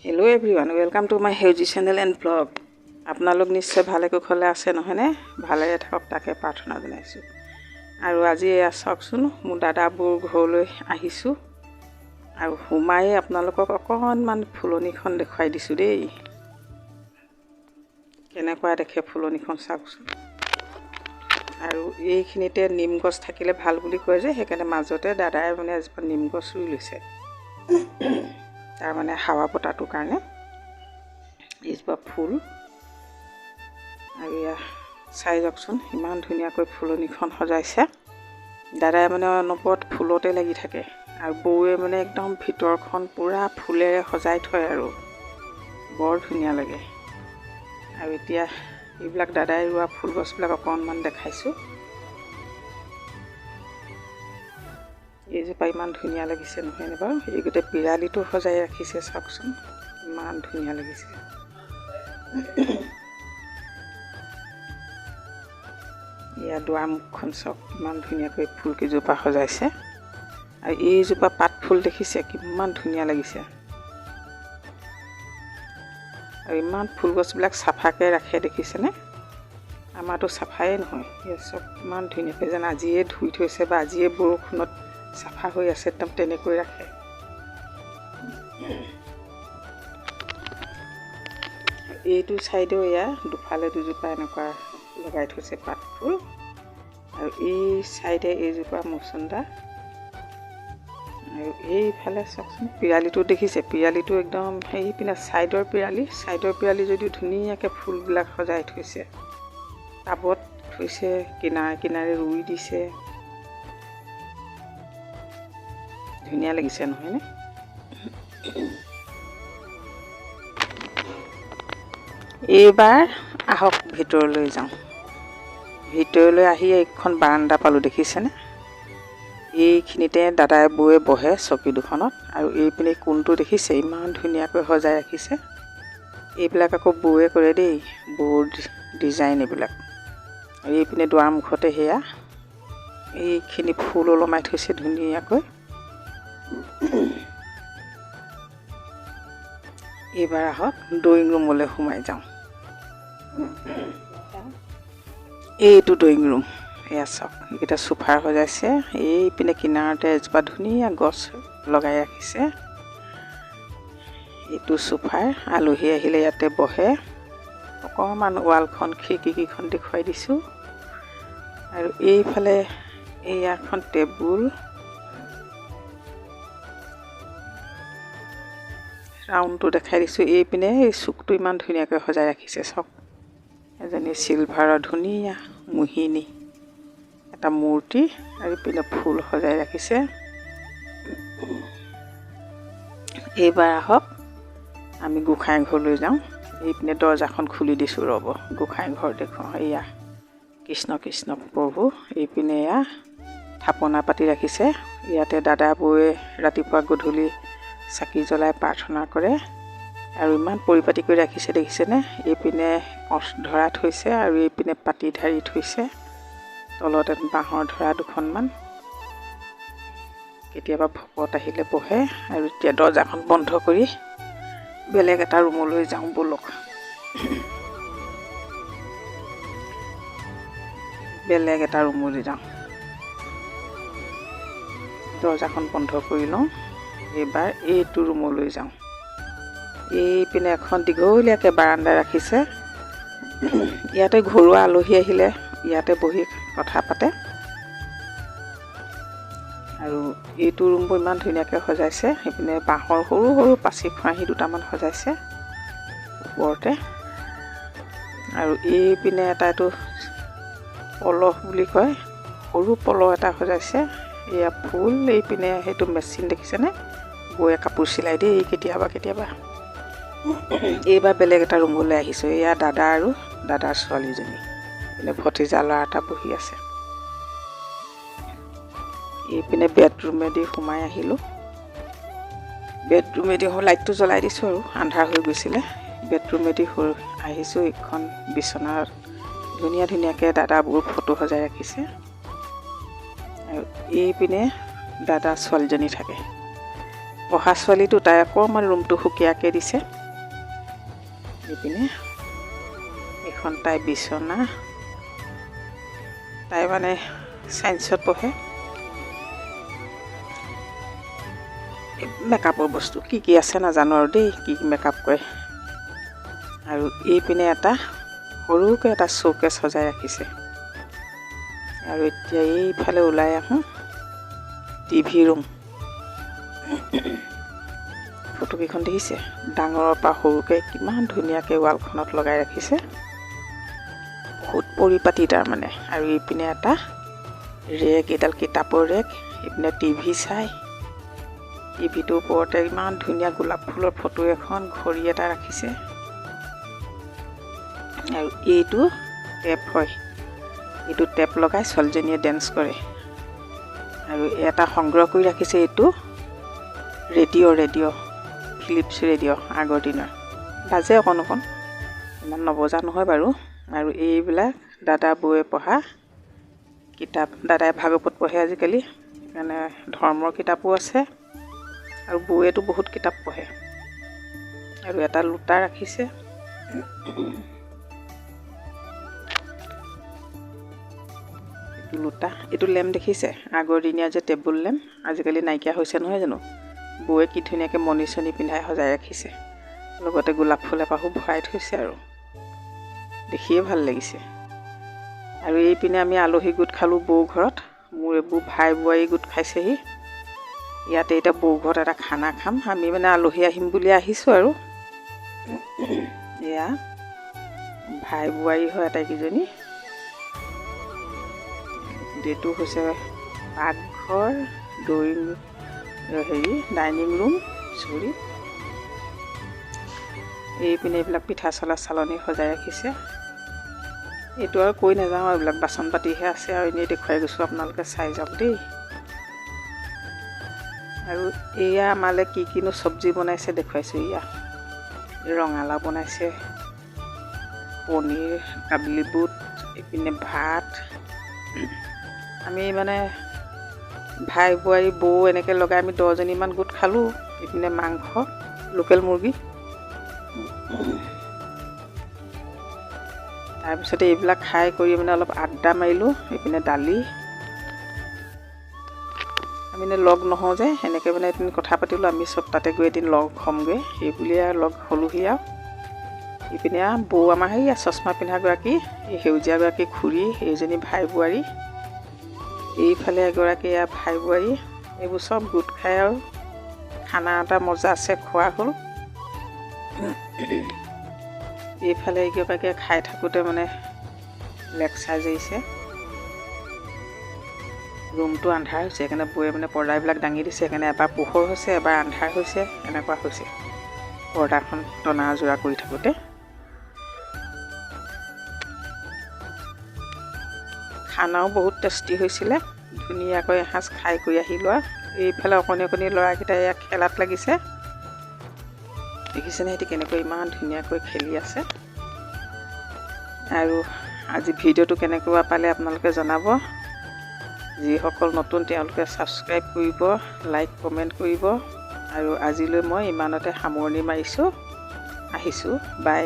Hello' everyone, welcome to my হেউজি channel and blog. আপোনালোক নিশ্চয় ভালে কুশলে আছে নহয়নে? ভালে থাকক তাকে প্ৰাৰ্থনা জনাইছোঁ। আৰু আজি এয়া চাওকচোন, মোৰ দাদাবোৰ ঘৰলৈ আহিছোঁ আৰু সোমাই আপোনালোকক অকণমান ফুলনিখন দেখুৱাই দিছোঁ দেই। কেনেকুৱা দেখে ফুলনিখন চাওকচোন। আৰু এইখিনিতে নিম গছ থাকিলে ভাল বুলি কয় যে, সেইকাৰণে মাজতে দাদাই মানে এজোপা নিম গছ ৰুই লৈছে। তাৰমানে হাৱা বতাহটোৰ কাৰণে। এইজোপা ফুল আৰু এয়া চাই যাওকচোন, ইমান ধুনীয়াকৈ ফুলনিখন সজাইছে। দাদাই মানে অনবৰত ফুলতে লাগি থাকে আৰু বৌৱে মানে একদম ভিতৰখন পূৰা ফুলেৰে সজাই থয় আৰু বৰ ধুনীয়া লাগে। আৰু এতিয়া এইবিলাক দাদাই ৰোৱা ফুল গছবিলাক অকণমান দেখাইছোঁ। এইজোপা ইমান ধুনীয়া লাগিছে নহয়নে বাৰু? এই গোটেই পিৰালিটো সজাই ৰাখিছে চাওকচোন, ইমান ধুনীয়া লাগিছে। এয়া দুৱাৰমুখখন চাওক, ইমান ধুনীয়াকৈ ফুলকেইজোপা সজাইছে। আৰু এইজোপা পাত ফুল দেখিছে কিমান ধুনীয়া লাগিছে। আৰু ইমান ফুলগছবিলাক চাফাকৈ ৰাখে দেখিছেনে? আমাৰতো চাফাই নহয়। এই চব ইমান ধুনীয়াকৈ যেন আজিয়ে ধুই থৈছে বা আজিয়ে বৰষুণত চাফা হৈ আছে, একদম তেনেকৈ ৰাখে। এইটো ছাইডেও এয়া দুফালে দুজোপা এনেকুৱা লগাই থৈছে পাত ফুল। আৰু এই ছাইডে এইজোপা মচন্দা। আৰু এইফালে চাওকচোন, পিৰালিটো দেখিছে? পিৰালিটো একদম পিনে ছাইডৰ পিৰালি যদিও ধুনীয়াকৈ ফুলবিলাক সজাই থৈছে। টাবত থৈছে, কিনাৰে কিনাৰে ৰুই দিছে। ধুনীয়া লাগিছে নহয়নে? এইবাৰ আহক ভিতৰলৈ যাওঁ। ভিতৰলৈ আহি এইখন বাৰান্দা পালোঁ, দেখিছেনে? এইখিনিতে দাদাই বৌৱে বহে চকী দুখনত। আৰু এইপিনে কোণটো দেখিছে? ইমান ধুনীয়াকৈ সজাই ৰাখিছে। এইবিলাক আকৌ বৌৱে কৰে দেই, বৌৰ ডিজাইন এইবিলাক। আৰু এইপিনে দুৱাৰমুখতে সেয়া এইখিনি ফুল ওলমাই থৈছে ধুনীয়াকৈ। এইবাৰ আহক ড্ৰয়িং ৰুমলৈ সোমাই যাওঁ। এইটো ড্ৰয়িং ৰুম। এয়া চাওক, এইকেইটা চোফাৰ সজাইছে। এইপিনে কিনাৰতে এজোপা ধুনীয়া গছ লগাই ৰাখিছে। এইটো চোফাৰ, আলহী আহিলে ইয়াতে বহে। অকণমান ৱালখন খিৰিকীকেইখন দেখুৱাই দিছোঁ। আৰু এইফালে এইয়াখন টেবুল, ৰাউণ্ডটো দেখাই দিছোঁ। এইপিনে এই চুকটো ইমান ধুনীয়াকৈ সজাই ৰাখিছে চাওক। এজনী চিলভাৰৰ ধুনীয়া মোহিনী এটা মূৰ্তি, আৰু এইপিনে ফুল সজাই ৰাখিছে। এইবাৰ আহক আমি গোঁসাই ঘৰলৈ যাওঁ। এইপিনে দৰ্জাখন খুলি দিছোঁ, ৰ'ব গোঁসাই ঘৰ দেখুৱাওঁ। এয়া কৃষ্ণ কৃষ্ণ প্ৰভু। এইপিনে এয়া থাপনা পাতি ৰাখিছে। ইয়াতে দাদা বৌৱে ৰাতিপুৱা গধূলি চাকি জ্বলাই প্ৰাৰ্থনা কৰে। আৰু ইমান পৰিপাটি কৰি ৰাখিছে দেখিছেনে? এইপিনে কঠ ধৰা থৈছে আৰু এইপিনে পাতি ঢাৰি থৈছে। তলত বাঁহৰ ধৰা দুখনমান। কেতিয়াবা ভকত আহিলে বহে। আৰু এতিয়া দৰ্জাখন বন্ধ কৰি বেলেগ এটা ৰুমলৈ যাওঁ ব'লক। বেলেগ এটা ৰুমলৈ যাওঁ। দৰ্জাখন বন্ধ কৰি লওঁ। এইবাৰ এইটো ৰুমলৈ যাওঁ। এইপিনে এখন দীঘলীয়াকৈ বাৰান্দা ৰাখিছে। ইয়াতে ঘৰুৱা আলহী আহিলে ইয়াতে বহি কথা পাতে। আৰু এইটো ৰুমবোৰ ইমান ধুনীয়াকৈ সজাইছে। সেইপিনে বাঁহৰ সৰু সৰু পাচি খৰাহী দুটামান সজাইছে ওপৰতে। আৰু এইপিনে এইটো পলহ বুলি কয়, সৰু পলহ এটা সজাইছে। এয়া ফুল। এইপিনে সেইটো মেচিন দেখিছেনে? বৌৱে কাপোৰ চিলাই দেই কেতিয়াবা কেতিয়াবা। এইবাৰ বেলেগ এটা ৰুমলৈ আহিছোঁ। এয়া দাদা আৰু দাদাৰ ছোৱালীজনী, এইপিনে ভতিজা ল'ৰা এটা বহি আছে। এইপিনে বেডৰুমেদি সোমাই আহিলোঁ। বেডৰুমেদি লাইটটো জ্বলাই দিছোঁ আৰু আন্ধাৰ হৈ গৈছিলে। বেডৰুমেদি আহিছোঁ। এইখন বিচনাত ধুনীয়া ধুনীয়াকৈ দাদাবোৰ ফটো সজাই ৰাখিছে। আৰু এইপিনে দাদা ছোৱালীজনী থাকে। পঢ়া ছোৱালীটো তাই অকণমান ৰুমটো সুকীয়াকৈ দিছে। এইপিনে এখন তাই বিচনা, তাই মানে চায়েন্সত পঢ়ে। মেকআপৰ বস্তু কি কি আছে নাজানো আৰু দেই, কি মেকআপ কৰে। আৰু এইপিনে এটা সৰুকৈ এটা শ্ব'কেছ সজাই ৰাখিছে। আৰু এতিয়া এইফালে ওলাই আহোঁ, টিভি ৰুম। ফটোকেইখন দেখিছে, ডাঙৰৰ পৰা সৰুকৈ কিমান ধুনীয়াকৈ ৱালখনত লগাই ৰাখিছে। বহুত পৰিপাটি তাৰমানে। আৰু এইপিনে এটা ৰেক, এডাল কিতাপৰ ৰেক, এইপিনে টিভি চাই, টিভিটোৰ ওপৰতে ইমান ধুনীয়া গোলাপ ফুলৰ ফটো এখন, ঘড়ী এটা ৰাখিছে। আৰু এইটো টেপ হয়, এইটো টেপ লগাই ছোৱালীজনীয়ে ডেন্স কৰে। আৰু এটা সংগ্ৰহ কৰি ৰাখিছে, এইটো ৰেডিঅ' ফিলিপছ ৰেডিঅ' আগৰ দিনৰ, বাজে অকণ অকণ, ইমান নবজা নহয় বাৰু। আৰু এইবিলাক দাদা বৌয়ে পঢ়া কিতাপ, দাদাই ভাগৱত পঢ়ে আজিকালি, সেইকাৰণে ধৰ্মৰ কিতাপো আছে। আৰু বৌয়েতো বহুত কিতাপ পঢ়ে। আৰু এটা লোটা ৰাখিছে। এইটো লোটা, এইটো লেম্প দেখিছে, আগৰ দিনীয়া যে টেবুল লেম্প, আজিকালি নাইকিয়া হৈছে নহয় জানো। বৌয়ে কি ধুনীয়াকৈ মণি চনি পিন্ধাই সজাই ৰাখিছে, লগতে গোলাপ ফুল এপাহো ভৰাই থৈছে। আৰু দেখিয়ে ভাল লাগিছে। আৰু এইপিনে আমি আলহী গোট খালোঁ বৌ ঘৰত, মোৰ এইবোৰ ভাই বোৱাৰী গোট খাইছেহি। ইয়াতে এতিয়া বৌ ঘৰত এটা খানা খাম, আমি মানে আলহী আহিম বুলি আহিছোঁ। আৰু এয়া ভাই বোৱাৰী হয় আটাইকেইজনী। এইটো হৈছে পাকঘৰ, ডাইনিং ৰুম, এইপিনে এইবিলাক পিঠা চলা চালনী সজাই ৰাখিছে। এইটো আৰু কৈ নাযাওঁ, এইবিলাক বাচন পাতিহে আছে। আৰু এনেই দেখুৱাই গৈছোঁ, আপোনালোকে চাই যাওক দেই। আৰু এয়া আমালৈ কি কিনো চব্জি বনাইছে দেখুৱাইছোঁ। এয়া ৰঙালাও বনাইছে, পনীৰ, কাবুলী বুট, এইপিনে ভাত। আমি মানে ভাই বোৱাৰী বৌ এনেকৈ লগাই আমি 10জনীমান গোট খালোঁ। এইপিনে মাংস, লোকেল মুৰ্গী। তাৰপিছতে এইবিলাক খাই কৰি মানে অলপ আড্ডা মাৰিলোঁ। এইপিনে দালি, আমি মানে লগ নহওঁ যে, এনেকৈ মানে এদিন কথা পাতিলোঁ। আমি চব তাতে গৈ এদিন লগ হ'মগৈ, সেই বুলিয়ে আৰু লগ হ'লোঁহি। আৰু এইপিনে বৌ আমাৰ সেয়া চশমা পিন্ধাগৰাকী, এই সেউজীয়াগৰাকী খুৰী, এইজনী ভাই বোৱাৰী, এইফালে এগৰাকী এয়া ভাই বোৱাৰী। এইবোৰ চব গোট খাই আৰু খানা এটা মজা আছে, খোৱা হ'ল। এইফালে এইগৰাকীয়ে খাই থাকোঁতে মানে লেকচাৰ দিছে। ৰুমটো আন্ধাৰ হৈছে, সেইকাৰণে বৌয়ে মানে পৰ্দাবিলাক দাঙি দিছে। সেইকাৰণে এবাৰ পোহৰ হৈছে, এবাৰ আন্ধাৰ হৈছে, এনেকুৱা হৈছে পৰ্দাখন টনা আজোৰা কৰি থাকোঁতে। খানাও বহুত টেষ্টি হৈছিলে, ধুনীয়াকৈ এসাঁজ খাই কৰি আহিলোঁ। আৰু এইফালে অকণি অকণি ল'ৰাকেইটা ইয়াত খেলাত লাগিছে, দেখিছেনে সিহঁতি কেনেকৈ ইমান ধুনীয়াকৈ খেলি আছে। আৰু আজি ভিডিঅ'টো কেনেকুৱা পালে আপোনালোকে জনাব। যিসকল নতুন তেওঁলোকে ছাবস্ক্ৰাইব কৰিব, লাইক কমেণ্ট কৰিব। আৰু আজিলৈ মই ইমানতে সামৰণি মাৰিছোঁ, আহিছোঁ, বাই।